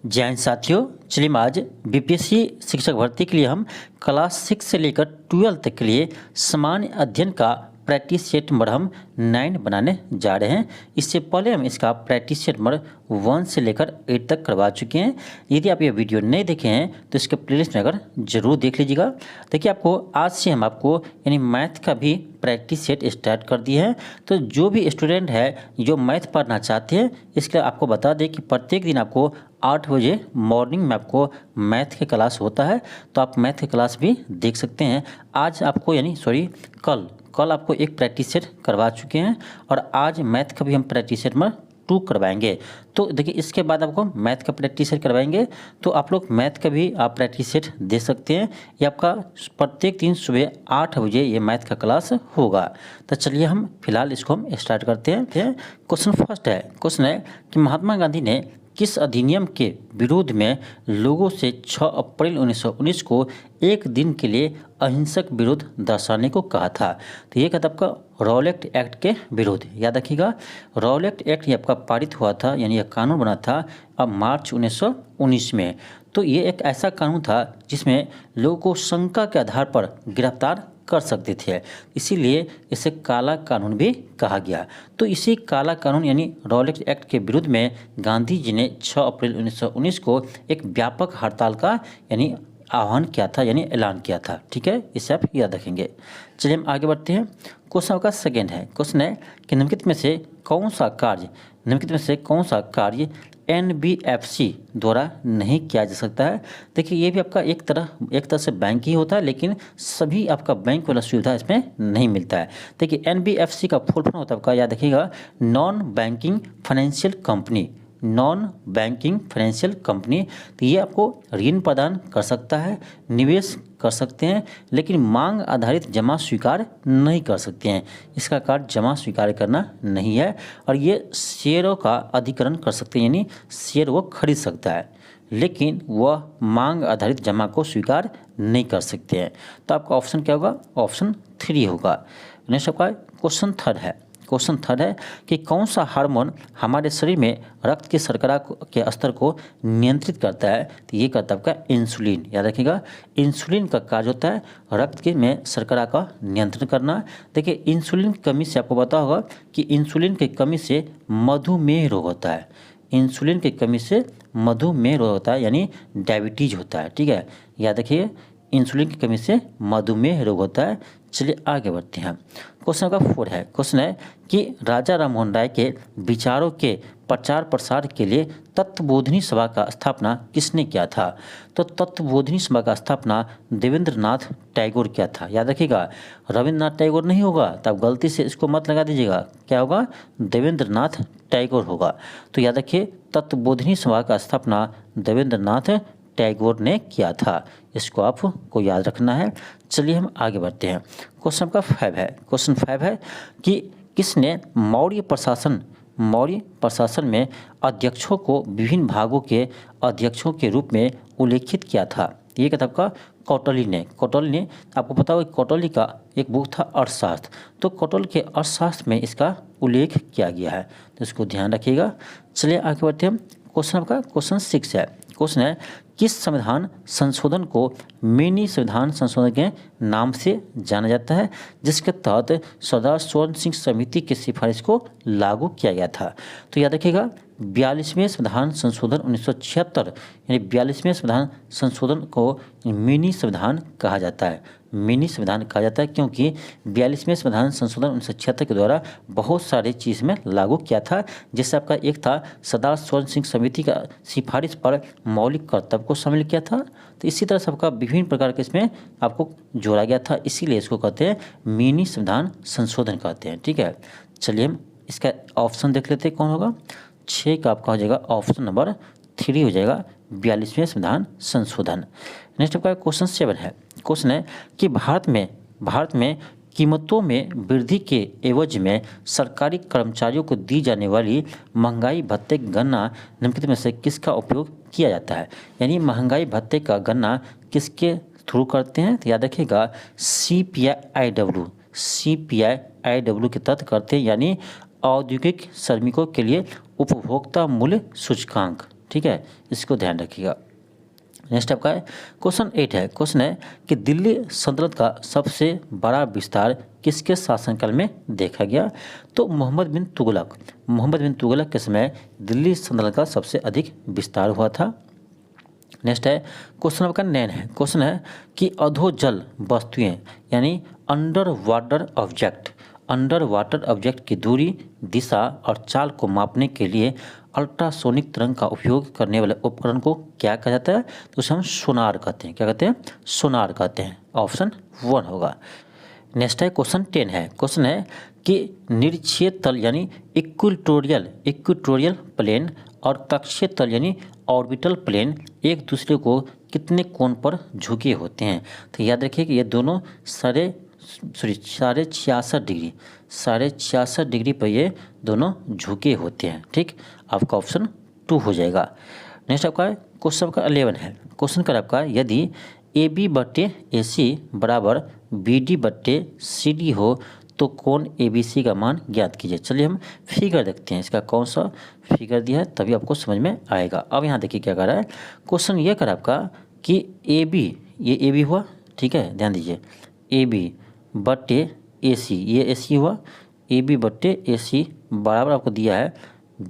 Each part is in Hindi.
जय हिंद साथियों, चलिए आज बीपीएससी शिक्षक भर्ती के लिए हम क्लास 6 से लेकर 12 तक के लिए सामान्य अध्ययन का प्रैक्टिस सेट नंबर हम 9 बनाने जा रहे हैं। इससे पहले हम इसका प्रैक्टिस सेट नंबर 1 से लेकर 8 तक करवा चुके हैं। यदि आप ये वीडियो नहीं देखे हैं तो इसके प्लेलिस्ट में अगर जरूर देख लीजिएगा। देखिए, आपको आज से हम आपको यानी मैथ का भी प्रैक्टिस सेट स्टार्ट कर दिए हैं। तो जो भी स्टूडेंट है जो मैथ पढ़ना चाहते हैं, इसके लिए आपको बता दें कि प्रत्येक दिन आपको 8 बजे मॉर्निंग में आपको मैथ के क्लास होता है, तो आप मैथ के क्लास भी देख सकते हैं। आज आपको कल आपको एक प्रैक्टिस सेट करवा चुके हैं और आज मैथ का भी हम प्रैक्टिस सेट नंबर 2 करवाएंगे। तो देखिए, इसके बाद आपको मैथ का प्रैक्टिस सेट करवाएंगे, तो आप लोग मैथ का भी आप प्रैक्टिस सेट दे सकते हैं। ये आपका प्रत्येक दिन सुबह 8 बजे ये मैथ का क्लास होगा। तो चलिए हम फिलहाल इसको हम स्टार्ट करते हैं। क्वेश्चन फर्स्ट है, क्वेश्चन है कि महात्मा गांधी ने किस अधिनियम के विरोध में लोगों से 6 अप्रैल 1919 को एक दिन के लिए अहिंसक विरोध दर्शाने को कहा था? तो ये कहता आपका रॉलेट एक्ट के विरोध। याद रखिएगा, रॉलेट एक्ट ये आपका पारित हुआ था, यानी यह कानून बना था अब मार्च 1919 में। तो ये एक ऐसा कानून था जिसमें लोगों को शंका के आधार पर गिरफ्तार कर सकते थे, इसीलिए इसे काला कानून भी कहा गया। तो इसी काला कानून यानी रॉलेट एक्ट के विरुद्ध में गांधी जी ने 6 अप्रैल 1919 को एक व्यापक हड़ताल का यानी आह्वान किया था, यानी ऐलान किया था। ठीक है, इसे आप याद रखेंगे। चलिए हम आगे बढ़ते हैं। क्वेश्चन का सेकेंड है, क्वेश्चन है कि निम्नलिखित में से कौन सा कार्य NBFC द्वारा नहीं किया जा सकता है? देखिए, ये भी आपका एक तरह से बैंक ही होता है, लेकिन सभी आपका बैंक वाला सुविधा इसमें नहीं मिलता है। देखिए, NBFC का फुल फॉर्म होता है आपका, याद रखिएगा, नॉन बैंकिंग फाइनेंशियल कंपनी। तो ये आपको ऋण प्रदान कर सकता है, निवेश कर सकते हैं, लेकिन मांग आधारित जमा स्वीकार नहीं कर सकते हैं। इसका कार्य जमा स्वीकार करना नहीं है। और ये शेयरों का अधिग्रहण कर सकते हैं, यानी शेयर वो खरीद सकता है, लेकिन वह मांग आधारित जमा को स्वीकार नहीं कर सकते हैं। तो आपका ऑप्शन क्या होगा? ऑप्शन 3 होगा। नेक्स्ट आपका क्वेश्चन थर्ड है कि कौन सा हार्मोन हमारे शरीर में रक्त की शर्करा के स्तर को नियंत्रित करता है? तो ये करता है आपका इंसुलिन। याद रखिएगा, इंसुलिन का कार्य होता है रक्त के में शर्करा का नियंत्रण करना। देखिए, इंसुलिन की कमी से आपको पता होगा कि इंसुलिन की कमी से मधुमेह रोग होता है। इंसुलिन की कमी से मधुमेह रोग होता है, यानी डायबिटीज होता है। ठीक है, याद रखिए, इंसुलिन की कमी से मधुमेह रोग होता है। चलिए आगे बढ़ते हैं। क्वेश्चन का 4 है, क्वेश्चन है कि राजा राममोहन राय के विचारों के प्रचार प्रसार के लिए तत्वबोधिनी सभा का स्थापना किसने किया था? तो तत्वबोधिनी सभा का स्थापना देवेंद्रनाथ टैगोर किया था। याद रखिएगा, रविंद्रनाथ टैगोर नहीं होगा, तो आप गलती से इसको मत लगा दीजिएगा। क्या होगा? देवेंद्रनाथ टैगोर होगा। तो याद रखिए, तत्वबोधिनी सभा का स्थापना देवेंद्रनाथ टैगोर ने किया था। इसको आपको याद रखना है। चलिए हम आगे बढ़ते हैं। क्वेश्चन का 5 है कि किसने मौर्य प्रशासन में अध्यक्षों को विभिन्न भागों के अध्यक्षों के रूप में उल्लेखित किया था? ये किताब का कौटिल्य ने आपको पता होगा, कौटिल्य का एक बुक था अर्थशास्त्र। तो कौटिल्य के अर्थशास्त्र में इसका उल्लेख किया गया है, तो इसको ध्यान रखिएगा। चलिए आगे बढ़ते हैं। क्वेश्चन 6 है, क्वेश्चन है किस संविधान संशोधन को मिनी संविधान संशोधन के नाम से जाना जाता है, जिसके तहत सरदार स्वर्ण सिंह समिति की सिफारिश को लागू किया गया था? तो याद रखिएगा, 42वें संविधान संशोधन 1976 यानी 42वें संविधान संशोधन को मिनी संविधान कहा जाता है। क्योंकि 42वें संविधान संशोधन 1976 के द्वारा बहुत सारी चीज़ में लागू किया था, जिससे आपका एक था सरदार स्वर्ण सिंह समिति का सिफारिश पर मौलिक कर्तव्य को शामिल किया था। तो इसी तरह सबका विभिन्न प्रकार के इसमें आपको जोड़ा गया था, इसीलिए इसको कहते हैं मिनी संविधान संशोधन कहते हैं। ठीक है, चलिए हम इसका ऑप्शन देख लेते हैं कौन होगा। 6 का आपका हो जाएगा ऑप्शन नंबर 3 हो जाएगा, 42वें संविधान संशोधन। नेक्स्ट आपका क्वेश्चन 7 है, क्वेश्चन है कि भारत में कीमतों में वृद्धि के एवज में सरकारी कर्मचारियों को दी जाने वाली महंगाई भत्ते की गणना निम्नलिखित में से किसका उपयोग किया जाता है? यानी महंगाई भत्ते का गणना किसके थ्रू करते हैं? तो याद रखिएगा, CPI-IW के तहत करते हैं, यानी औद्योगिक श्रमिकों के लिए उपभोक्ता मूल्य सूचकांक। ठीक है, इसको ध्यान रखिएगा। नेक्स्ट आपका है क्वेश्चन 8 है। क्वेश्चन है कि दिल्ली सल्तनत का सबसे बड़ा विस्तार किसके शासनकाल में देखा गया? तो मोहम्मद बिन तुगलक के समय दिल्ली सल्तनत का सबसे अधिक विस्तार हुआ था। नेक्स्ट है क्वेश्चन आपका 9 है। क्वेश्चन है कि अधोजल वस्तुएं यानी अंडर वाटर ऑब्जेक्ट की दूरी, दिशा और चाल को मापने के लिए अल्ट्रासोनिक तरंग का उपयोग करने वाले उपकरण को क्या कहा जाता है? तो उसे हम सोनार कहते हैं। क्या कहते हैं? सोनार कहते हैं। ऑप्शन 1 होगा। नेक्स्ट है क्वेश्चन 10 है। क्वेश्चन है कि निरक्षीय तल यानी इक्वेटोरियल प्लेन और कक्षीय तल यानी ऑर्बिटल प्लेन एक दूसरे को कितने कोण पर झुके होते हैं? तो याद रखिए कि ये दोनों साढ़े 66 डिग्री पर ये दोनों झुके होते हैं। ठीक, आपका ऑप्शन 2 हो जाएगा। नेक्स्ट आपका क्वेश्चन का 11 है। क्वेश्चन का आपका यदि AB/AC बराबर BD/CD हो तो कोण ABC का मान ज्ञात कीजिए। चलिए हम फिगर देखते हैं, इसका कौन सा फिगर दिया है तभी आपको समझ में आएगा। अब यहाँ देखिए क्या कर रहा है क्वेश्चन, ये कर आपका कि AB, ये AB हुआ, ठीक है, ध्यान दीजिए, AB/AC, ये AC हुआ, AB/AC बराबर आपको दिया है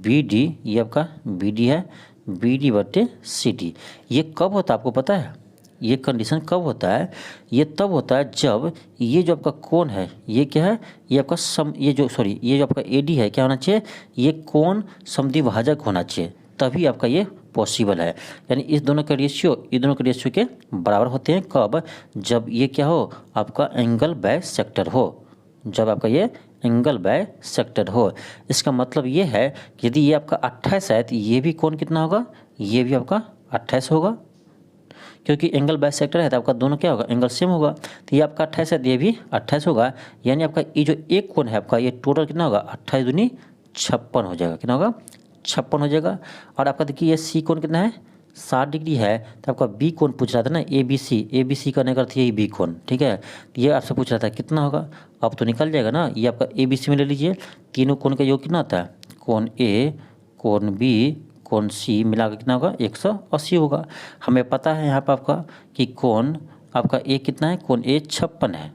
BD, ये आपका BD है, BD/CD। ये कब होता है आपको पता है? ये कंडीशन कब होता है? ये तब होता है जब ये जो आपका कोण है, ये क्या है, ये आपका ये जो आपका AD है क्या होना चाहिए? ये कोण समद्विभाजक होना चाहिए, तभी आपका ये पॉसिबल है। यानी इस दोनों का रेशियो के बराबर होते हैं। कब? जब ये क्या हो, आपका एंगल बाय सेक्टर हो, जब आपका ये एंगल बाय सेक्टर हो। इसका मतलब ये है कि यदि ये आपका 28 है तो ये भी कोण कितना होगा? ये भी आपका 28 होगा, क्योंकि एंगल बाय सेक्टर है तो आपका दोनों क्या होगा? एंगल सेम होगा। तो ये आपका 28 है तो ये भी 28 होगा। यानी आपका ये जो एक कोण है आपका, ये टोटल कितना होगा? 28 दूनी 56 हो जाएगा। कितना होगा? 56 हो जाएगा। और आपका देखिए ये C कोण कितना है? 60 डिग्री है। तो आपका B कोण पूछ रहा था ना, ABC करने का अर्थ यही B कोण, ठीक है। ये आपसे पूछ रहा था कितना होगा, अब तो निकल जाएगा ना। ये आपका ABC में ले लीजिए, तीनों कोण का योग कितना होता है? कोण A, कोण B, कोण C मिलाकर कितना होगा? 180 होगा। हमें पता है यहाँ पर आपका कि कोण आपका A कितना है? कोण A 56 है,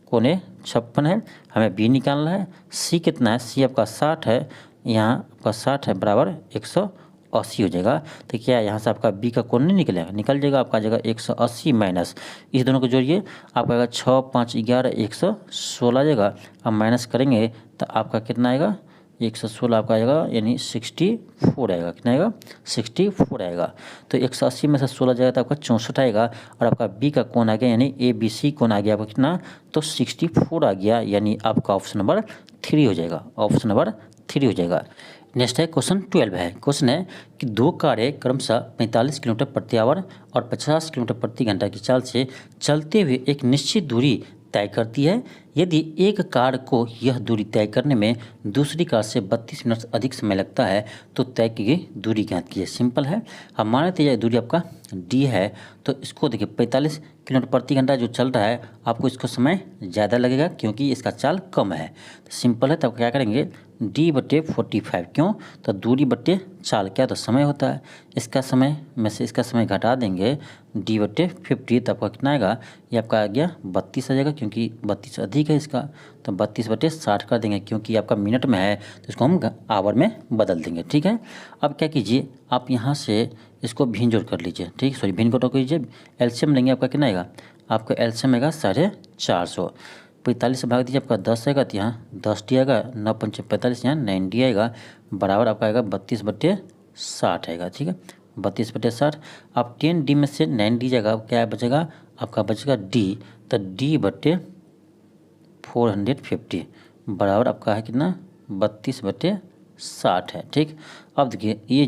कोण A 56 है। हमें B निकालना है। C कितना है? C आपका 60 है, यहाँ आपका 60 है, बराबर 180 हो जाएगा। तो क्या यहाँ से आपका B का कोण नहीं निकलेगा? निकल जाएगा। आपका आ जाएगा 180 माइनस, इस दोनों को जोड़िए, आपका आएगा 6, 5, 11, 116 आ जाएगा। अब माइनस करेंगे तो आपका कितना आएगा? 116 आपका आएगा, यानी 64 आएगा। कितना आएगा? 64 आएगा। तो 180 में से 16 जाएगा तो आपका 64 आएगा। और आपका B का कोण आ गया, यानी ABC कोण आ गया आपका कितना? तो 64 आ गया। यानी आपका ऑप्शन नंबर 3 हो जाएगा। ऑप्शन नंबर 3 हो जाएगा। नेक्स्ट है क्वेश्चन 12 है। क्वेश्चन है कि दो कारें क्रमशः 45 किलोमीटर प्रति आवर और 50 किलोमीटर प्रति घंटा की चाल से चलते हुए एक निश्चित दूरी तय करती है। यदि एक कार को यह दूरी तय करने में दूसरी कार से 32 मिनट अधिक समय लगता है तो तय की गई दूरी ज्ञात कीजिए। सिंपल है। हम मान लेते हैं दूरी आपका D है, तो इसको देखिए 45 किलोमीटर प्रति घंटा जो चल रहा है, आपको इसको समय ज़्यादा लगेगा क्योंकि इसका चाल कम है। तो सिंपल है, तब क्या करेंगे? D/45। क्यों? तो दूरी बट्टे चाल, क्या तो समय होता है, इसका समय में से इसका समय घटा देंगे D/50, तो आपका कितना आएगा? ये आपका आ गया 32 आ जाएगा, क्योंकि 32 अधिक है इसका। तो 32/60 कर देंगे, क्योंकि आपका मिनट में है तो इसको हम आवर में बदल देंगे। ठीक है। अब क्या कीजिए, आप यहाँ से इसको भिन्न जोड़ कर लीजिए। ठीक, भिन्न जोड़ कीजिए, एलसीएम लेंगे, आपका कितना आएगा? आपका एलसीएम आएगा 450। 45 से भाग दीजिए, आपका 10 आएगा, तो यहाँ 10D आएगा, 9 × 5 = 45, यहाँ 9D आएगा, बराबर आपका आएगा 32/60 आएगा। ठीक है, 32/60। अब 10D में से 9D जाएगा, क्या बचेगा? आपका बचेगा D, तो D/450 बराबर आपका है कितना? 32/60 है। ठीक, अब देखिए ये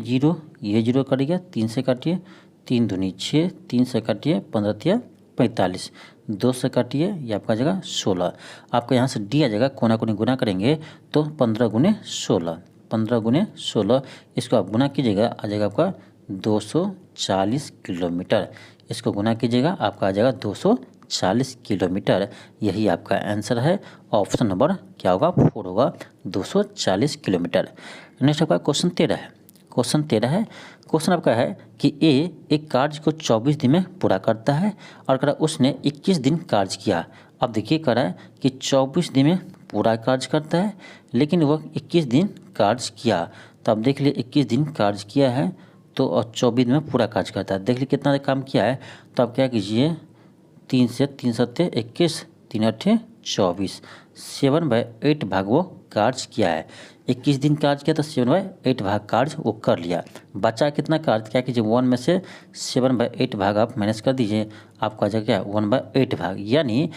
जीरो कट गया, 3 से काटिए, 3 दूनी 6, 3 से काटिए, 15 × 45, 2 से काटिए, ये आपका जगह 16। आपका यहाँ से D आ जाएगा, कोना कोनी गुना करेंगे तो 15 × 16, 15 × 16, इसको आप गुना कीजिएगा, आ जाएगा आपका 240 किलोमीटर। इसको गुना कीजिएगा, आपका आ जाएगा 240 किलोमीटर। यही आपका आंसर है। ऑप्शन नंबर क्या होगा? 4 होगा, 240 किलोमीटर। नेक्स्ट आपका क्वेश्चन 13 है। क्वेश्चन 13 है। क्वेश्चन आपका है कि ए एक कार्य को 24 दिन में पूरा करता है और कह रहा है उसने 21 दिन कार्य किया। अब देखिए कह रहा है कि 24 दिन में पूरा कार्य करता है लेकिन वह 21 दिन कार्य किया। तो अब देख लिए 21 दिन कार्य किया है तो और 24 दिन में पूरा कार्य करता है। देख लीजिए कितना काम किया है। तो आप क्या कीजिए 3 से 3 सत्ते 21, 3 अट्ठे 24, 7/8 भाग वो कार्य किया है। 21 दिन कार्य किया तो 7/8 भाग कार्य वो कर लिया। बचा कितना कार्य, क्या कीजिए 1 में से 7/8 भाग आप माइनस कर दीजिए, आपका जगह क्या 1/8 भाग, यानी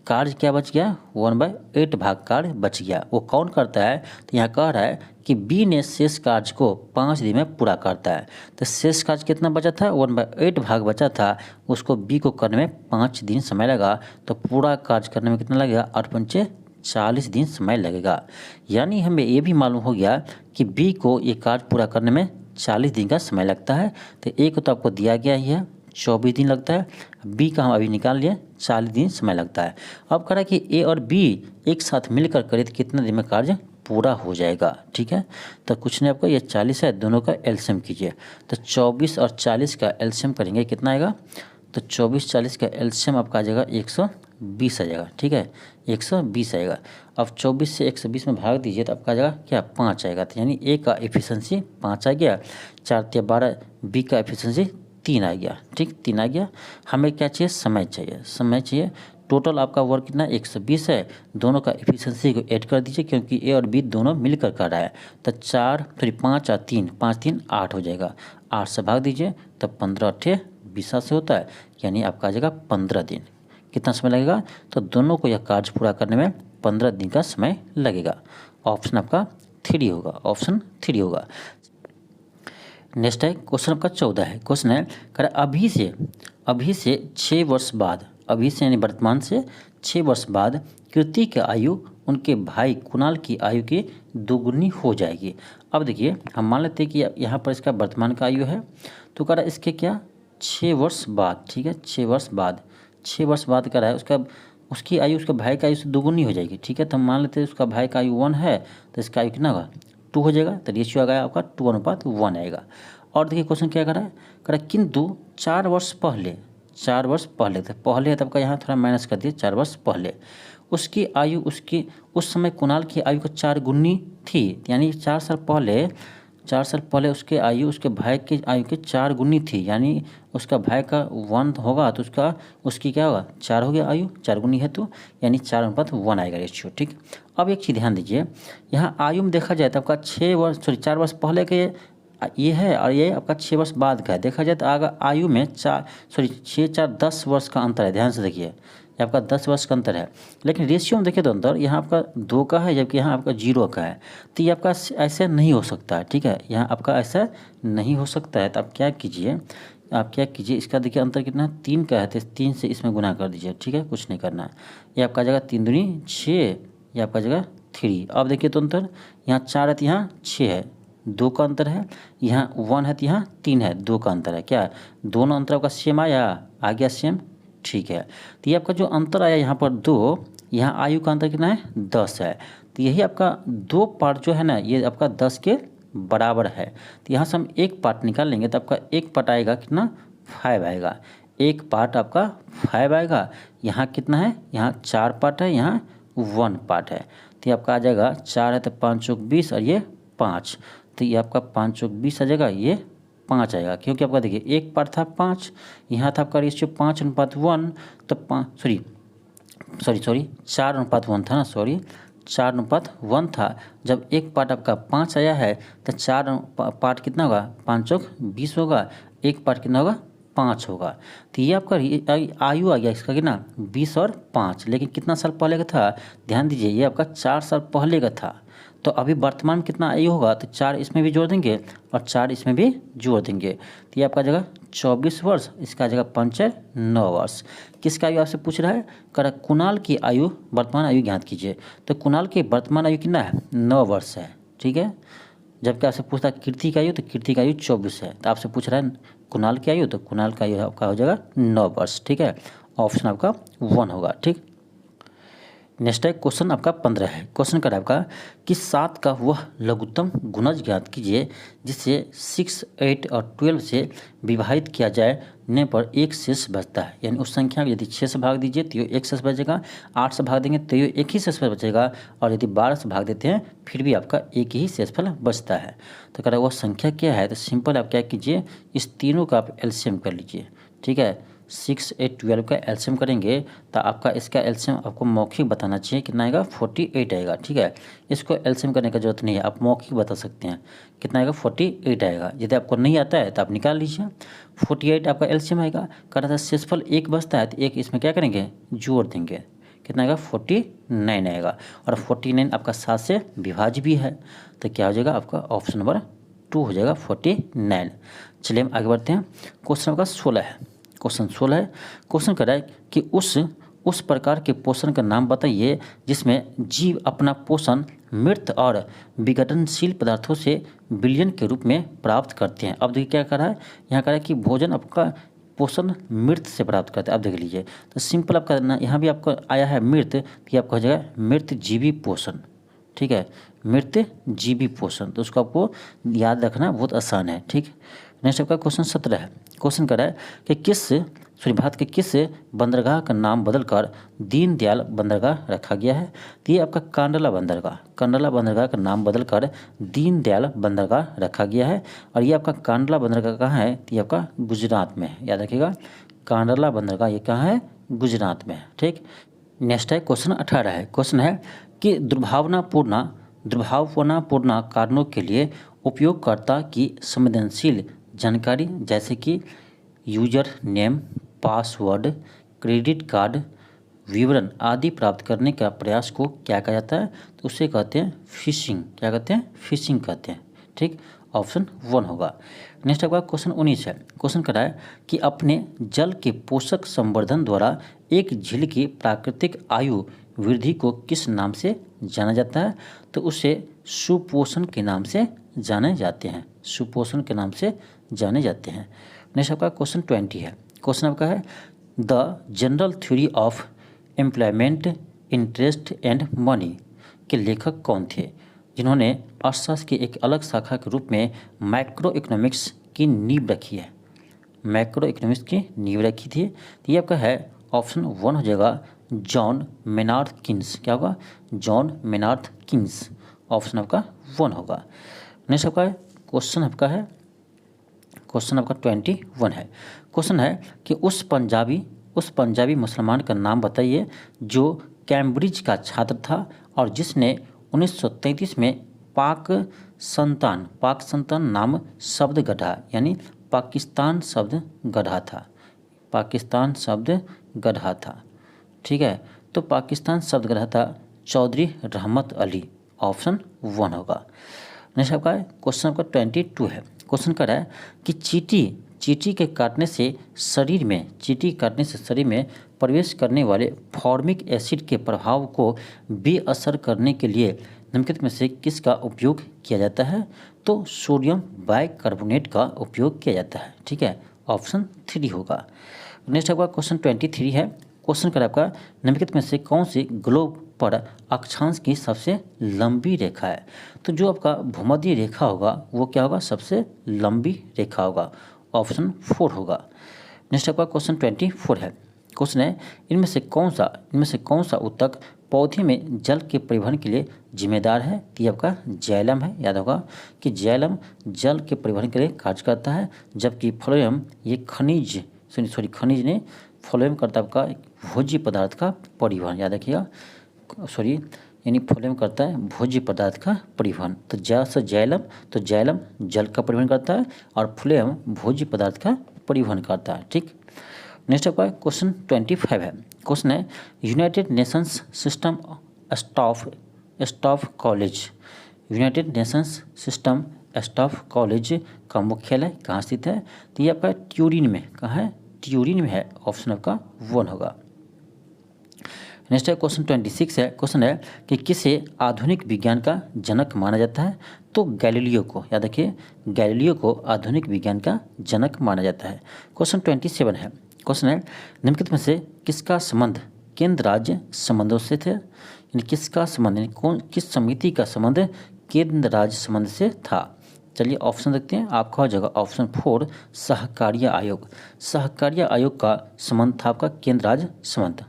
कार्य क्या बच गया 1/8 भाग कार्य बच गया। वो कौन करता है, तो यहाँ कह रहा है कि बी ने शेष कार्य को 5 दिन में पूरा करता है। तो शेष कार्य कितना बचा था 1/8 भाग बचा था, उसको बी को करने में 5 दिन समय लगा। तो पूरा कार्य करने में कितना लगेगा 8×5 40 दिन समय लगेगा। यानी हमें ये भी मालूम हो गया कि बी को ये कार्य पूरा करने में 40 दिन का समय लगता है। तो ए को तो आपको दिया गया ही है 24 दिन लगता है, बी का हम अभी निकाल लिए 40 दिन समय लगता है। अब कह रहा है कि ए और बी एक साथ मिलकर करें तो कितने दिन में कार्य पूरा हो जाएगा। ठीक है, तो कुछ नहीं, आपको ये 40 है, दोनों का एलसीएम कीजिए। तो 24 और 40 का एलसीएम करेंगे कितना आएगा, तो 24-40 का एलसीएम आपका आ जाएगा 120 आ जाएगा। ठीक है, 120 आएगा। अब 24 से 120 में भाग दीजिए तो आपका आ जाएगा क्या 5 आएगा। तो यानी ए का एफिशिएंसी 5 आ गया, 4×12, बी का एफिशिएंसी 3 आ गया। ठीक, 3 आ गया। हमें क्या चाहिए, समय चाहिए, समय चाहिए। टोटल आपका वर्क कितना 120 है, दोनों का एफिशिएंसी को ऐड कर दीजिए क्योंकि ए और बी दोनों मिलकर कर रहा है। तो 5 और 3, 5 3 8 हो जाएगा, 8 से भाग दीजिए तो 15×8 20 से होता है, यानी आपका आ जाएगा 15 दिन। कितना समय लगेगा, तो दोनों को यह कार्य पूरा करने में 15 दिन का समय लगेगा। ऑप्शन आपका 3 होगा, ऑप्शन 3 होगा। नेक्स्ट है क्वेश्चन आपका 14 है। क्वेश्चन है कह रहा अभी से 6 वर्ष बाद, अभी से यानी वर्तमान से 6 वर्ष बाद कृति की आयु उनके भाई कुणाल की आयु की दोगुनी हो जाएगी। अब देखिए हम मान लेते हैं कि यहाँ पर इसका वर्तमान का आयु है, तो कह रहा है इसके क्या 6 वर्ष बाद, ठीक है 6 वर्ष बाद, 6 वर्ष बाद कह रहा है उसकी आयु उसके भाई का आयु से दोगुनी हो जाएगी। ठीक है, तो हम मान लेते हैं उसका भाई का आयु 1 है तो इसका आयु कितना होगा 2 हो जाएगा। तो रेशियो आ गया आपका 2:1 आएगा। और देखिए क्वेश्चन क्या कर रहा है किंतु 4 वर्ष पहले, 4 वर्ष पहले, तो पहले है तब का यहाँ थोड़ा माइनस कर दिए, 4 वर्ष पहले उसकी आयु, उसकी उस समय कुणाल की आयु को 4 गुनी थी, यानी 4 साल पहले उसके आयु उसके भाई की आयु के 4 गुनी थी, यानी उसका भाई का 1 होगा तो उसकी क्या होगा 4 हो गया, आयु 4 गुनी है तो यानी 4:1 आएगा रेशियो। ठीक, अब एक चीज़ ध्यान दीजिए, यहाँ आयु में देखा जाए तो आपका 4 वर्ष पहले के ये है और ये आपका 6 वर्ष बाद का है। देखा जाए तो आयु में 6-4-10 वर्ष का अंतर है। ध्यान से देखिए, ये आपका 10 वर्ष का अंतर है, लेकिन रेशियो में देखिए तो अंतर यहाँ आपका 2 का है जबकि यहाँ आपका 0 का है। तो ये आपका ऐसे नहीं हो सकता है। ठीक है, यहाँ आपका ऐसा नहीं हो सकता है। तो आप क्या कीजिए, इसका देखिए अंतर कितना 3 का है, तो 3 से इसमें गुना कर दीजिए। ठीक है, कुछ नहीं करना है। ये आपका जगह 3 दूनी 6, ये आपका जगह 3। अब देखिए तो अंतर यहाँ 4 है तो यहाँ 6 है, 2 का अंतर है, यहाँ 1 है तो यहाँ 3 है, 2 का अंतर है। क्या दोनों अंतर आपका सेम आया, आ गया सेम। ठीक है, तो ये आपका जो अंतर आया यहाँ पर 2, यहाँ आयु का अंतर कितना है 10 है। तो यही आपका 2 पार्ट जो है ना ये आपका 10 के बराबर है। तो यहाँ से हम एक पार्ट निकाल लेंगे तो आपका एक पार्ट आएगा कितना 5 आएगा, एक पार्ट आपका 5 आएगा। यहाँ कितना है, यहाँ 4 पार्ट है, यहाँ 1 पार्ट है। तो ये आपका आ जाएगा 4 है तो 5 चौक 20 और ये 5, तो ये आपका 5 चौक 20 आ जाएगा, ये 5 आएगा क्योंकि आपका देखिए एक पार्ट था 5, यहाँ था आपका रेशियो 5:1, तो 4:1 था ना, 4:1 था। जब एक पार्ट आपका 5 आया है तो 4 पार्ट कितना होगा 5 चौक 20 होगा, एक पार्ट कितना होगा 5 होगा। तो ये आपका आयु आ गया इसका कितना 20 और 5, लेकिन कितना साल पहले का था, ध्यान दीजिए ये आपका 4 साल पहले का था। तो अभी वर्तमान में कितना आयु होगा, तो 4 इसमें भी जोड़ देंगे और 4 इसमें भी जोड़ देंगे, तो ये आपका जगह 24 वर्ष, इसका जगह 5-9 वर्ष। किसका आयु आपसे पूछ रहा है, कह रहा कुणाल की आयु, वर्तमान आयु ज्ञात कीजिए। तो कुणाल की वर्तमान आयु कितना है 9 वर्ष है। ठीक है, जबकि आपसे पूछता है कीर्ति का आयु, तो कीर्ति का आयु 24 है। तो आपसे पूछ रहा है कुणाल की आयु, तो कुणाल का आयु आपका हो जाएगा 9 वर्ष। ठीक है, ऑप्शन आपका 1 होगा। ठीक, नेक्स्ट है क्वेश्चन आपका 15 है। क्वेश्चन का आपका कि 7 का वह लघुत्तम गुणज ज्ञात कीजिए जिसे 6, 8 और 12 से विभाजित किया जाने पर एक शेष बचता है। यानी उस संख्या को यदि 6 से भाग दीजिए तो ये एक शेष बचेगा, 8 से भाग देंगे तो ये एक ही शेषफल बचेगा, और यदि 12 से भाग देते हैं फिर भी आपका एक ही शेषफल बचता है। तो कह रहा है वह संख्या क्या है, तो सिंपल आप क्या कीजिए, इस तीनों का आप एलसीएम कर लीजिए। ठीक है, 6, 8, 12 का एलसीएम करेंगे तो आपका इसका एलसीएम आपको मौखिक बताना चाहिए, कितना आएगा 48 आएगा। ठीक है, इसको एलसीएम करने का जरूरत नहीं है, आप मौखिक बता सकते हैं कितना आएगा 48 आएगा। यदि आपको नहीं आता है तो आप निकाल लीजिए, 48 आपका एलसीएम आएगा। कहना था शेषफल एक बचता है तो एक इसमें क्या करेंगे, जोड़ देंगे, कितना आएगा 49 आएगा, और 49 आपका 7 से विभाज्य भी है, तो क्या हो जाएगा आपका ऑप्शन नंबर 2 हो जाएगा 49। चलिए हम आगे बढ़ते हैं। क्वेश्चन आपका 16 है। क्वेश्चन 16 है। क्वेश्चन कर रहा है कि उस प्रकार के पोषण का नाम बताइए जिसमें जीव अपना पोषण मृत और विघटनशील पदार्थों से विलयन के रूप में प्राप्त करते हैं। अब देखिए क्या कर रहा है, यहाँ कर रहा है कि भोजन आपका पोषण मृत से प्राप्त करते हैं। अब देख लीजिए, तो सिंपल आपका ना, यहाँ भी आपको आया है मृत, तो आपका हो जाएगा मृत जीवी पोषण। ठीक है, मृत जीवी पोषण, तो उसको आपको याद रखना बहुत आसान है। ठीक, नेक्स्ट आपका क्वेश्चन 17 है। क्वेश्चन कर रहा है कि भारत के किस बंदरगाह का नाम बदलकर दीनदयाल बंदरगाह रखा गया है। तो ये आपका कांडला बंदरगाह का नाम बदलकर दीनदयाल बंदरगाह रखा गया है, और ये आपका कांडला बंदरगाह कहाँ है, तो ये आपका गुजरात में है, याद रखिएगा, कांडला बंदरगाह ये कहाँ है, गुजरात में है। ठीक, नेक्स्ट है क्वेश्चन 18 है। क्वेश्चन है कि दुर्भावनापूर्ण कारणों के लिए उपयोगकर्ता की संवेदनशील जानकारी जैसे कि user name, password, credit card विवरण आदि प्राप्त करने का प्रयास को क्या कहा जाता है, तो उसे कहते हैं फिशिंग। क्या कहते हैं, फिशिंग कहते हैं। ठीक, ऑप्शन 1 होगा। नेक्स्ट आपका क्वेश्चन 19 है। क्वेश्चन कर रहा है कि अपने जल के पोषक संवर्धन द्वारा एक झील की प्राकृतिक आयु वृद्धि को किस नाम से जाना जाता है, तो उसे सुपोषण के नाम से जाने जाते हैं, सुपोषण के नाम से जाने जाते हैं। नेक्स्ट आपका क्वेश्चन 20 है। क्वेश्चन आपका है the general theory of employment, interest and money के लेखक कौन थे, जिन्होंने अर्थशास्त्र की एक अलग शाखा के रूप में मैक्रो इकोनॉमिक्स की नींव रखी है, मैक्रो इकोनॉमिक्स की नींव रखी थी। तो ये आपका है ऑप्शन 1 हो जाएगा जॉन मेनार्ड किन्स। क्या होगा, जॉन मेनार्ड किन्स, ऑप्शन आपका 1 होगा। नेक्स्ट आपका क्वेश्चन आपका 21 है। क्वेश्चन है कि उस पंजाबी मुसलमान का नाम बताइए जो कैम्ब्रिज का छात्र था और जिसने 1933 में पाक संतान नाम शब्द गढ़ा, यानी पाकिस्तान शब्द गढ़ा था। ठीक है, तो पाकिस्तान शब्द गढ़ा था चौधरी रहमत अली, ऑप्शन 1 होगा। नेक्स्ट आपका क्वेश्चन आपका 22 है। क्वेश्चन कर रहा है कि चींटी के काटने से शरीर में प्रवेश करने वाले फॉर्मिक एसिड के प्रभाव को बेअसर करने के लिए निम्नलिखित में से किसका उपयोग किया जाता है, तो सोडियम बाइकार्बोनेट का उपयोग किया जाता है। ठीक है, ऑप्शन 3 होगा। नेक्स्ट आपका क्वेश्चन 23 है। क्वेश्चन कर आपका निम्नलिखित में से कौन सी ग्लोब पर अक्षांश की सबसे लंबी रेखा है, तो जो आपका भूमध्य रेखा होगा वो क्या होगा, सबसे लंबी रेखा होगा, ऑप्शन 4 होगा। नेक्स्ट आपका क्वेश्चन 24 है। क्वेश्चन है इनमें से कौन सा ऊतक पौधे में जल के परिवहन के लिए जिम्मेदार है, तो ये आपका जाइलम है। याद होगा कि जाइलम जल के परिवहन के लिए कार्य करता है, जबकि फ्लोएम ये खनिज ने फ्लोएम करता है आपका भोज्य पदार्थ का परिवहन, याद रखिएगा, यानी फ्लोएम करता है भोज्य पदार्थ का परिवहन। तो जाइलम जल का परिवहन करता है और फ्लोएम भोज्य पदार्थ का परिवहन करता है। ठीक, नेक्स्ट आपका क्वेश्चन 25 है। क्वेश्चन है United Nations system staff college का मुख्यालय कहाँ स्थित है, तो ये आपका ट्यूरिन में, कहाँ है, ट्यूरिन में है, ऑप्शन आपका 1 होगा। नेक्स्ट है क्वेश्चन 26 है। क्वेश्चन है कि किसे आधुनिक विज्ञान का जनक माना जाता है, तो गैलीलियो को, याद रखिए गैलीलियो को आधुनिक विज्ञान का जनक माना जाता है। क्वेश्चन 27 है। क्वेश्चन है निम्नलिखित में से किसका संबंध केंद्र राज्य संबंधों से थे, यानी किसका संबंध, यानी किस समिति का संबंध केंद्र राज्य संबंध से था। चलिए ऑप्शन देखते हैं, आपका हो जाएगा ऑप्शन 4 सहकारिता आयोग। सहकारिता आयोग का संबंध था आपका केंद्र राज्य संबंध,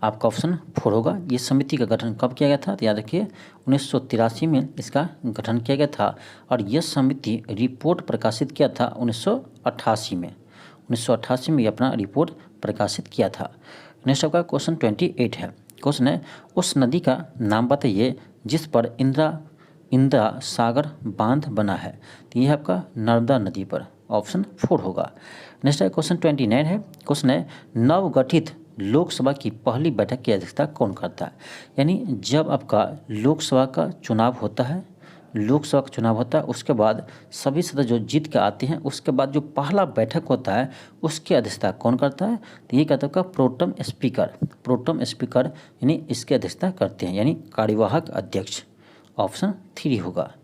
आपका ऑप्शन 4 होगा। ये समिति का गठन कब किया गया था, तो याद रखिए 1983 में इसका गठन किया गया था और यह समिति रिपोर्ट प्रकाशित किया था 1988 में। 1988 में ये अपना रिपोर्ट प्रकाशित किया था। नेक्स्ट आपका क्वेश्चन 28 है। क्वेश्चन है, उस नदी का नाम बताइए जिस पर इंदिरा सागर बांध बना है। तो यह आपका नर्मदा नदी पर, ऑप्शन 4 होगा। नेक्स्ट है क्वेश्चन 29 है। क्वेश्चन है, नवगठित लोकसभा की पहली बैठक की अध्यक्षता कौन करता है। यानी जब आपका लोकसभा का चुनाव होता है, लोकसभा का चुनाव होता है, उसके बाद सभी सदस्य जो जीत के आते हैं, उसके बाद जो पहला बैठक होता है उसकी अध्यक्षता कौन करता है, तो ये कहता है का प्रोटम स्पीकर। प्रोटम स्पीकर यानी इसकी अध्यक्षता करते हैं, यानी कार्यवाहक अध्यक्ष, ऑप्शन 3 होगा।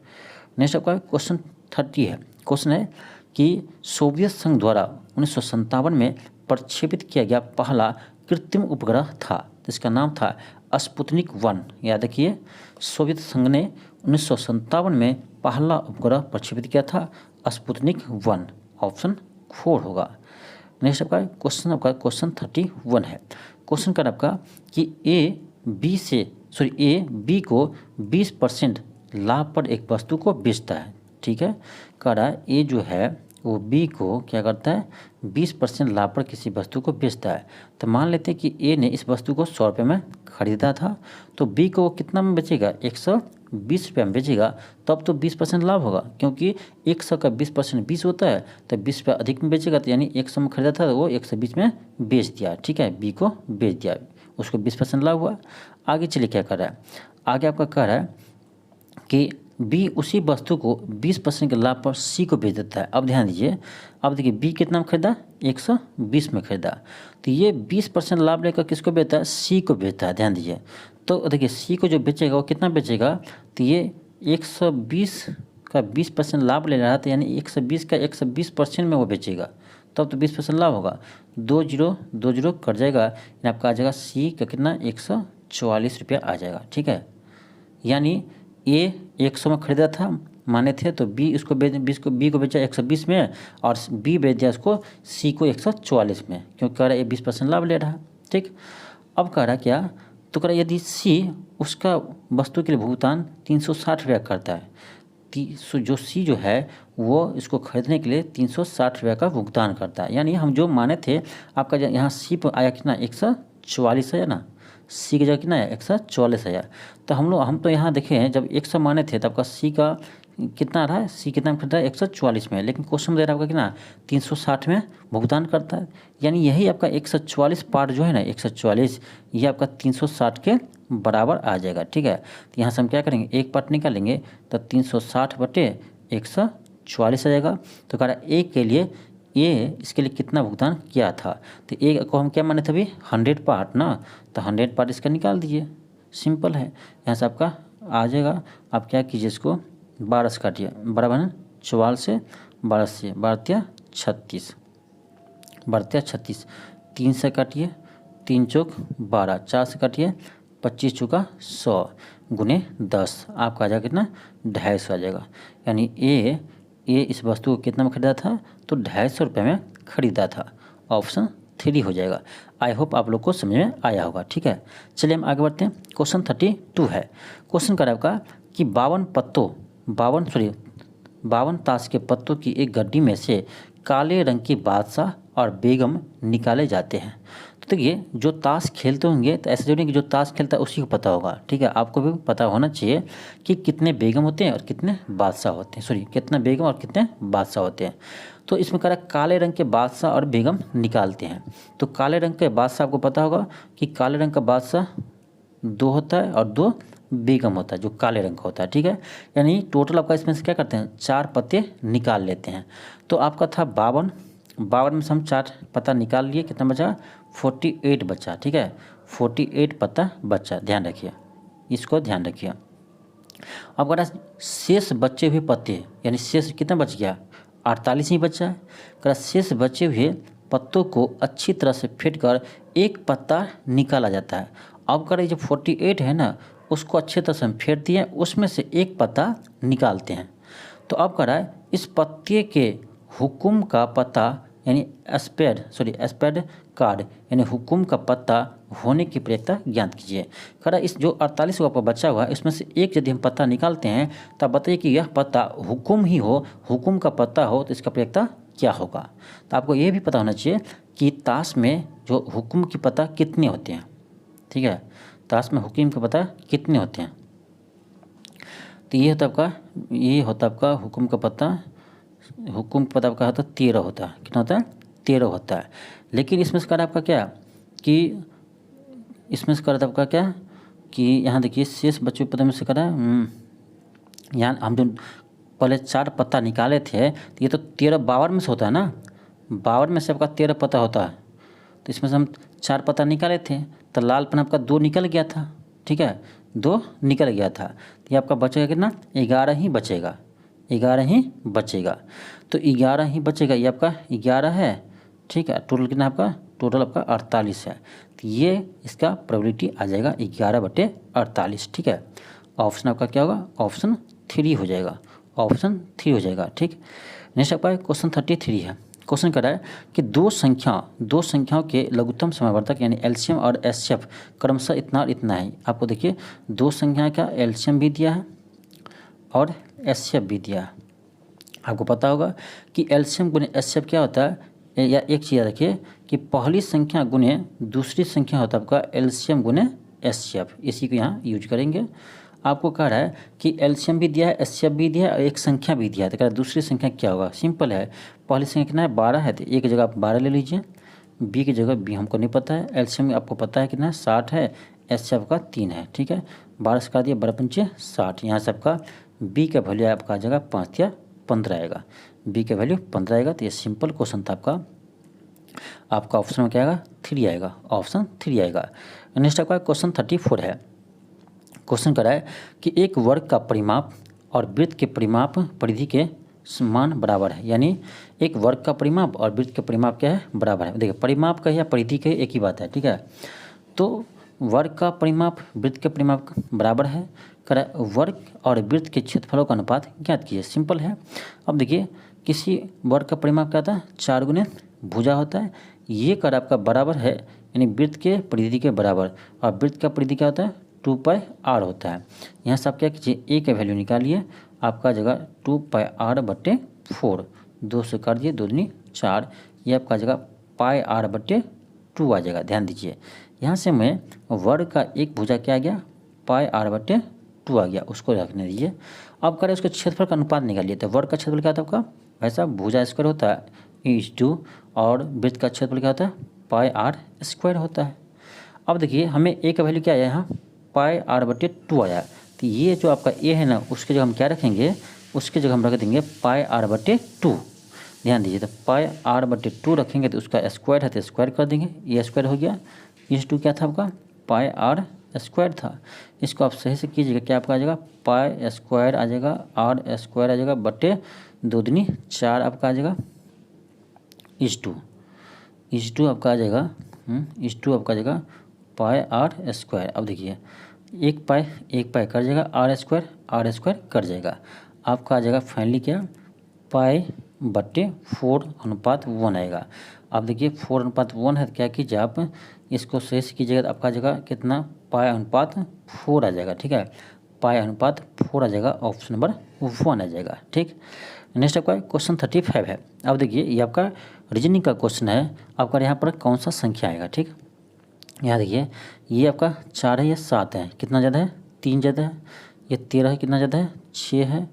नेक्स्ट आपका क्वेश्चन 30 है। क्वेश्चन है कि सोवियत संघ द्वारा 1957 में प्रक्षेपित किया गया पहला कृत्रिम उपग्रह था, जिसका नाम था स्पुतनिक 1। याद रखिए सोवियत संघ ने 1957 में पहला उपग्रह प्रक्षेपित किया था स्पुतनिक 1, ऑप्शन 4 होगा। नेक्स्ट आपका क्वेश्चन 31 है। क्वेश्चन का आपका कि ए बी को 20% लाभ पर एक वस्तु को बेचता है। ठीक है, कह रहा है ए जो है वो बी को क्या करता है, 20% लाभ पर किसी वस्तु को बेचता है। तो मान लेते हैं कि ए ने इस वस्तु को 100 रुपये में खरीदा था, तो बी को वो कितना में बेचेगा, 120 रुपये में बेचेगा। तब तो 20% लाभ होगा, क्योंकि 100 का 20% 20 होता है, तो 20 रुपये अधिक में बेचेगा। तो यानी 100 में खरीदा था तो वो 120 में बेच दिया। ठीक है, बी को बेच दिया, उसको 20% लाभ हुआ। आगे चलिए क्या कर रहा है, आगे आपका कह रहा है कि बी उसी वस्तु को 20% के लाभ पर सी को बेच देता है। अब ध्यान दीजिए, अब देखिए बी कितना में खरीदा, 120 में खरीदा, तो ये 20% लाभ लेकर किसको बेचता है, सी को बेचता है। ध्यान दीजिए, तो देखिए सी को जो बेचेगा वो कितना बेचेगा, तो ये 120 का 20% लाभ ले रहा है, तो यानी 120 का 120% में वो बेचेगा, तब तो 20% लाभ होगा। 2 0 कट जाएगा, यानी आपका आ जाएगा सी का कितना, 144 रुपया आ जाएगा। ठीक है, यानी ए 100 में खरीदा था माने थे, तो बी उसको बी को बेचा 120 में, और बी बेच दिया उसको सी को 144 में, क्योंकि कह रहा है ये 20% लाभ ले रहा है। ठीक, अब कह रहा क्या, तो कह रहा यदि सी उसका वस्तु के लिए भुगतान 360 रुपया करता है, जो सी जो है वो इसको खरीदने के लिए 360 रुपया का भुगतान करता है। यानी हम जो माने थे, आपका यहाँ सी पर आया कितना, 144 है ना, सी की जगह कितना है, 144 है। तो हम तो यहाँ देखे हैं जब 100 माने थे तब का सी का कितना रहा है, सी कितना में खरीदा है, 144 में, लेकिन क्वेश्चन दे रहा है आपका कितना, 360 में भुगतान करता है। यानी यही आपका 144 पार्ट जो है ना, 144 ये आपका 360 के बराबर आ जाएगा। ठीक है, तो यहाँ से हम क्या करेंगे, एक पार्ट निकालेंगे तो 360 बटे 144 आ जाएगा। तो कह रहा है ए के लिए ये इसके लिए कितना भुगतान किया था, तो ए को हम क्या माने थे अभी, 100 पार्ट ना, तो 100 पार्ट इसका निकाल दीजिए, सिंपल है। यहाँ से आपका आ जाएगा, आप क्या कीजिए, इसको 12 से काटिए, बराबर है 44 से 12 से 12 36, 36, 3 से काटिए, 3 चौक 12, 4 से काटिए, 25 चौका 100 गुने 10, आपका आ जाएगा कितना, 250 आ जाएगा। यानी ए इस वस्तु को कितना में खरीदा था, तो 250 रुपये में खरीदा था, ऑप्शन 3 हो जाएगा। आई होप आप लोग को समझ में आया होगा। ठीक है, चलिए हम आगे बढ़ते हैं। क्वेश्चन 32 है। क्वेश्चन कर आपका कि 52 ताश के पत्तों की एक गड्डी में से काले रंग की बादशाह और बेगम निकाले जाते हैं। तो देखिए जो ताश खेलते होंगे, तो ऐसे जो नहीं कि जो ताश खेलता है उसी को पता होगा। ठीक है, आपको भी पता होना चाहिए कि कितने बेगम होते हैं और कितने बादशाह होते हैं, कितने बेगम और कितने बादशाह होते हैं। तो इसमें कह रहा है काले रंग के बादशाह और बेगम निकालते हैं। तो काले रंग के बादशाह आपको पता होगा कि काले रंग का बादशाह 2 होता है और 2 बेगम होता है, जो काले रंग का होता है। ठीक है, यानी टोटल आपका इसमें से क्या करते हैं, 4 पत्ते निकाल लेते हैं। तो आपका था 52 में से हम 4 पत्ता निकाल लिए, कितना बचा, 48 बचा। ठीक है, 48 पत्ता बचा, ध्यान रखिए, इसको ध्यान रखिए। अब कह रहा शेष बचे हुए पत्ते, यानी शेष कितना बच गया, 48 ही बचा है। कह रहा शेष बचे हुए पत्तों को अच्छी तरह से फेंट कर एक पत्ता निकाला जाता है। अब करें जो 48 है ना, उसको अच्छे तरह से हम फेर दिए, उसमें से एक पत्ता निकालते हैं। तो अब कह रहा है इस पत्ते के हुकुम का पत्ता यानी स्पेड कार्ड यानी हुकुम का पत्ता होने की प्रक्रिया ज्ञात कीजिए। कह रहा है इस जो 48 को आपको बचा हुआ है, इसमें से एक यदि हम पत्ता निकालते हैं तब बताइए कि यह पत्ता हुकुम ही हो, हुकुम का पत्ता हो तो इसका प्रक्रिया क्या होगा। तो आपको ये भी पता होना चाहिए कि ताश में जो हुकुम की पत्ता कितने होते हैं। ठीक है, ताश में हुकुम के पत्ता कितने होते हैं। तो ये होता आपका हुकुम का पत्ता, हुकुम का पत्ता आपका होता 13 होता है। कितना होता है? 13 होता है। लेकिन इसमें से कर आपका क्या कि इसमें से कर आपका क्या कि यहाँ देखिए शेष बच्चों पत्ते में से करा यहाँ हम जो पहले 4 पत्ता निकाले थे तो ये तो 13 52 में से होता है ना, 52 में से आपका 13 पत्ता होता है। तो इसमें से हम 4 पत्ता निकाले थे तो लाल पन आपका 2 निकल गया था। ठीक है, 2 निकल गया था। तो ये आपका बचेगा कितना? 11 ही बचेगा, 11 ही बचेगा। तो 11 ही बचेगा, ये आपका 11 है। ठीक है, टोटल कितना आपका? टोटल आपका 48 है। तो ये इसका प्रोबेबिलिटी आ जाएगा 11/48। ठीक है, ऑप्शन आपका क्या होगा? ऑप्शन 3 हो जाएगा, ऑप्शन 3 हो जाएगा। ठीक, नेक्स्ट आपका क्वेश्चन 33 है। क्वेश्चन कर रहा है कि दो संख्याओं के लघुत्तम समावर्तक यानी एलसीएम और एचसीएफ क्रमशः इतना और इतना है। आपको देखिए दो संख्या का एलसीएम भी दिया है और एचसीएफ भी दिया है। आपको पता होगा कि एलसीएम गुने एचसीएफ क्या होता है, या एक चीज़ रखिए कि पहली संख्या गुने दूसरी संख्या होता है आपका एलसीएम गुने एचसीएफ। इसी को यहाँ यूज करेंगे। आपको कह रहा है कि एलसीएम भी दिया है, एचसीएफ भी दिया है और एक संख्या भी दिया है। तो कह रहा है दूसरी संख्या क्या होगा? सिंपल है, पहली संख्या कितना है? 12 है। तो ए की जगह आप 12 ले लीजिए, बी की जगह बी हमको नहीं पता है, एलसीएम आपको पता है कितना है? 60 है, एचसीएफ का 3 है। ठीक है, 12 से काट दिया, 12 पंचे 60। यहाँ से आपका बी का वैल्यू आपका आ जाएगा 5 या 15 आएगा, बी का वैल्यू 15 आएगा। तो ये सिंपल क्वेश्चन था आपका ऑप्शन में क्या आएगा? 3 आएगा, ऑप्शन 3 आएगा। नेक्स्ट आपका क्वेश्चन 34 है। क्वेश्चन कर रहा है कि एक वर्ग का परिमाप और वृत्त के परिमाप परिधि के समान बराबर है। यानी एक वर्ग का परिमाप और वृत्त के परिमाप क्या है? बराबर है। देखिए परिमाप का या परिधि के एक ही बात है। ठीक है, तो वर्ग का परिमाप वृत्त के परिमाप बराबर है। कर वर्ग और वृत्त के क्षेत्रफलों का अनुपात ज्ञात कीजिए। सिंपल है। अब देखिए किसी वर्ग का परिमाप क्या होता है? 4 गुने भुजा होता है। ये कर आपका बराबर है यानी वृत्त के परिधि के बराबर, और वृत्त का परिधि क्या होता है? 2πr होता है। यहाँ से आप क्या कीजिए? ए का वैल्यू निकालिए, आपका जगह 2πr/4, 2 से काट दिए, 2 दूनी 4, ये आपका जगह πr/2 आ जाएगा। ध्यान दीजिए यहाँ से मैं वर्ग का एक भुजा क्या आ गया? πr/2 आ गया, उसको रखने दीजिए। अब करें उसके क्षेत्रफल का अनुपात निकालिए। तो वर्ग का क्षेत्रफल क्या था आपका? वैसा भुजा स्क्वायर होता है E/2, और वृत्त का क्षेत्रफल क्या होता है? πr² होता है। अब देखिए हमें ए का वैल्यू क्या आया? यहाँ πr/2 आया। तो ये जो आपका ए है ना, उसके जगह हम क्या रखेंगे? उसके जगह हम रख देंगे πr/2। ध्यान दीजिए, तो πr/2 रखेंगे तो उसका स्क्वायर है तो स्क्वायर कर देंगे, ये स्क्वायर हो गया। E/2 क्या था आपका? πr² था। इसको आप सही से कीजिएगा, क्या आपका आ जाएगा? π² आ जाएगा, r² आ जाएगा, बटे 2 दूनी 4 आपका आ जाएगा। E/2 आपका आ जाएगा, E/2 आपका आ जाएगा πr²। अब देखिए एक पाई कर जाएगा, r² कर जाएगा, आपका आ जाएगा फाइनली क्या? π/4/1 आएगा। अब देखिए 4/1 है तो क्या कीजिए आप इसको सही से कीजिएगा तो आपका जगह कितना? π/4 आ जाएगा। ठीक है, π/4 आ जाएगा, ऑप्शन नंबर 1 आ जाएगा। ठीक, नेक्स्ट आपका क्वेश्चन 35 है। अब देखिए ये आपका रीजनिंग का क्वेश्चन है। आपका यहाँ पर कौन सा संख्या आएगा? ठीक, यहाँ देखिए ये आपका 4 है या 7 है? कितना ज़्यादा है? 3 ज़्यादा है। ये 13 है, कितना ज़्यादा है? 6 है।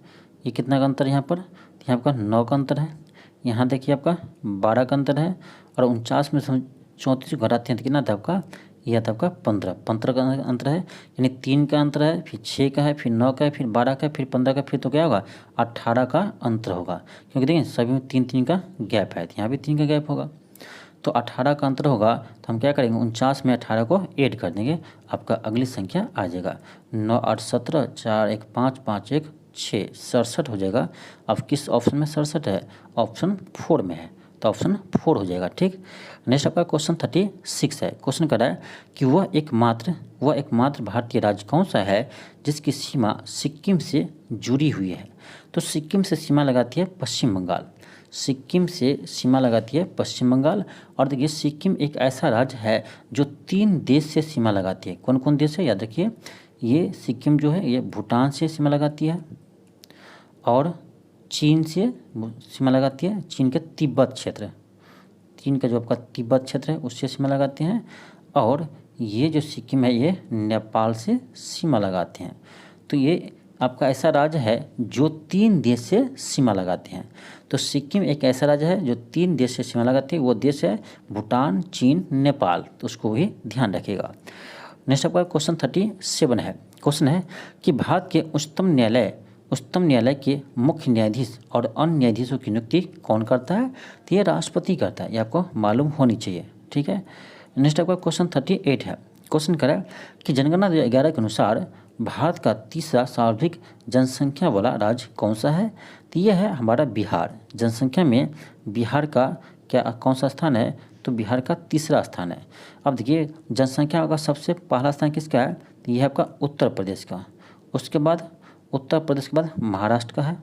ये कितना का अंतर है यहाँ पर? यहाँ आपका 9 का अंतर है। यहाँ देखिए आपका 12 का अंतर है, और 49 में 34 घटाते हैं तो कितना था आपका? यह था आपका 15 का अंतर है। यानी 3 का अंतर है, फिर 6 का है, फिर 9 का है, फिर 12 का है, फिर 15 का, फिर तो क्या होगा? 18 का अंतर होगा, क्योंकि देखिए सभी में 3 का गैप है, तो यहाँ भी 3 का गैप होगा। तो 18 का अंतर होगा तो हम क्या करेंगे? 49 में 18 को ऐड कर देंगे, आपका अगली संख्या आ जाएगा 9 8 17, 4 1 5 5 1 6, 67 हो जाएगा। अब किस ऑप्शन में 67 है? ऑप्शन 4 में है। तो ऑप्शन 4 हो जाएगा। ठीक, नेक्स्ट आपका क्वेश्चन 36 है। क्वेश्चन कर रहा है कि वह एकमात्र भारतीय राज्य कौन सा है जिसकी सीमा सिक्किम से जुड़ी हुई है। तो सिक्किम से सीमा लगाती है पश्चिम बंगाल, सिक्किम से सीमा लगाती है पश्चिम बंगाल। और देखिए सिक्किम एक ऐसा राज्य है जो 3 देश से सीमा लगाती है। कौन कौन देश है याद रखिए, ये सिक्किम जो है ये भूटान से सीमा लगाती है और चीन से सीमा लगाती है, चीन के तिब्बत क्षेत्र, चीन का जो आपका तिब्बत क्षेत्र है उससे सीमा लगाते हैं। और ये जो सिक्किम है ये नेपाल से सीमा लगाते हैं। तो ये आपका ऐसा राज्य है जो 3 देश से सीमा लगाते हैं। तो सिक्किम एक ऐसा राज्य है जो 3 देश से सीमा लगाते हैं, वो देश है भूटान, चीन, नेपाल। तो उसको भी ध्यान रखिएगा। नेक्स्ट आपका क्वेश्चन 37 है। क्वेश्चन है कि भारत के उच्चतम न्यायालय के मुख्य न्यायाधीश और अन्य न्यायाधीशों की नियुक्ति कौन करता है। तो ये राष्ट्रपति करता है, ये आपको मालूम होनी चाहिए। ठीक है, नेक्स्ट आपका क्वेश्चन 38 है। क्वेश्चन करा कि जनगणना 2011 के अनुसार भारत का तीसरा सर्वाधिक जनसंख्या वाला राज्य कौन सा है। तो यह है हमारा बिहार। जनसंख्या में बिहार का कौन सा स्थान है, तो बिहार का तीसरा स्थान है। अब देखिए जनसंख्या का सबसे पहला स्थान किसका है, तो यह आपका उत्तर प्रदेश का। उसके बाद उत्तर प्रदेश के बाद महाराष्ट्र का है,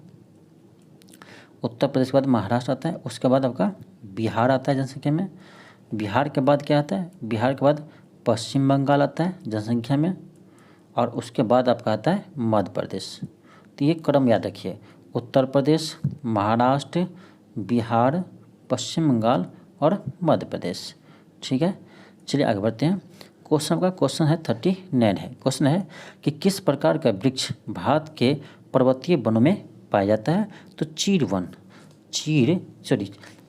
उत्तर प्रदेश के बाद महाराष्ट्र आता है। उसके बाद आपका बिहार आता है जनसंख्या में। बिहार के बाद क्या आता है, बिहार के बाद पश्चिम बंगाल आता है जनसंख्या में। और उसके बाद आपका आता है मध्य प्रदेश। तो ये क्रम याद रखिए, उत्तर प्रदेश, महाराष्ट्र, बिहार, पश्चिम बंगाल और मध्य प्रदेश। ठीक है, चलिए आगे बढ़ते हैं। क्वेश्चन का क्वेश्चन है 39 है। क्वेश्चन है कि किस प्रकार का वृक्ष भारत के पर्वतीय वनों में पाया जाता है। तो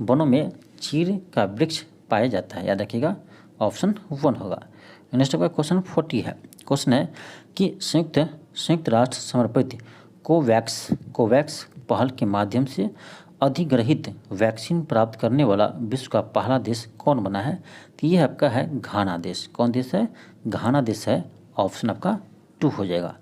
वनों में चीड़ का वृक्ष पाया जाता है, याद रखिएगा ऑप्शन 1 होगा। नेक्स्ट आपका क्वेश्चन 40 है। क्वेश्चन है कि संयुक्त राष्ट्र समर्पित कोवैक्स पहल के माध्यम से अधिग्रहित वैक्सीन प्राप्त करने वाला विश्व का पहला देश कौन बना है। तो ये आपका है घाना देश। कौन देश है, घाना देश है। ऑप्शन आपका 2 हो जाएगा।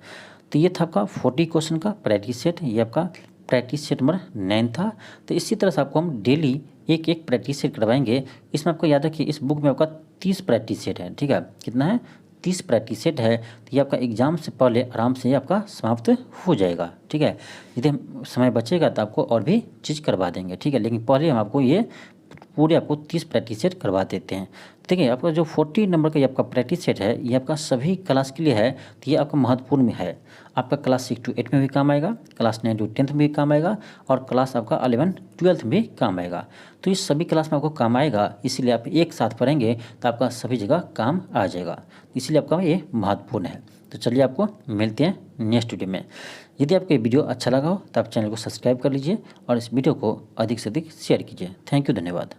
तो ये था आपका 40 क्वेश्चन का प्रैक्टिस सेट। ये आपका प्रैक्टिस सेट नंबर 9 था। तो इसी तरह से आपको हम डेली एक प्रैक्टिस सेट करवाएंगे। इसमें आपको याद रखिए इस बुक में आपका 30 प्रैक्टिस सेट है। ठीक है, कितना है, 30 प्रैक्टिस सेट है। तो ये आपका एग्जाम से पहले आराम से ये आपका समाप्त हो जाएगा। ठीक है, यदि समय बचेगा तो आपको और भी चीज़ करवा देंगे। ठीक है, लेकिन पहले हम आपको ये पूरे आपको 30 प्रैक्टिस सेट करवा देते हैं। ठीक है, आपका जो 40 नंबर का ये आपका प्रैक्टिस सेट है ये आपका सभी क्लास के लिए है। तो ये आपका महत्वपूर्ण में है। आपका क्लास 6 to 8 में भी काम आएगा, क्लास 9 to 10 में भी काम आएगा और क्लास आपका 11 12 में भी काम आएगा। तो इस सभी क्लास में आपको काम आएगा, इसीलिए आप एक साथ पढ़ेंगे तो आपका सभी जगह काम आ जाएगा। इसलिए आपका ये महत्वपूर्ण है। तो चलिए आपको मिलते हैं नेक्स्ट वीडियो में। यदि आपको ये वीडियो अच्छा लगा हो तो आप चैनल को सब्सक्राइब कर लीजिए और इस वीडियो को अधिक से अधिक शेयर कीजिए। थैंक यू, धन्यवाद।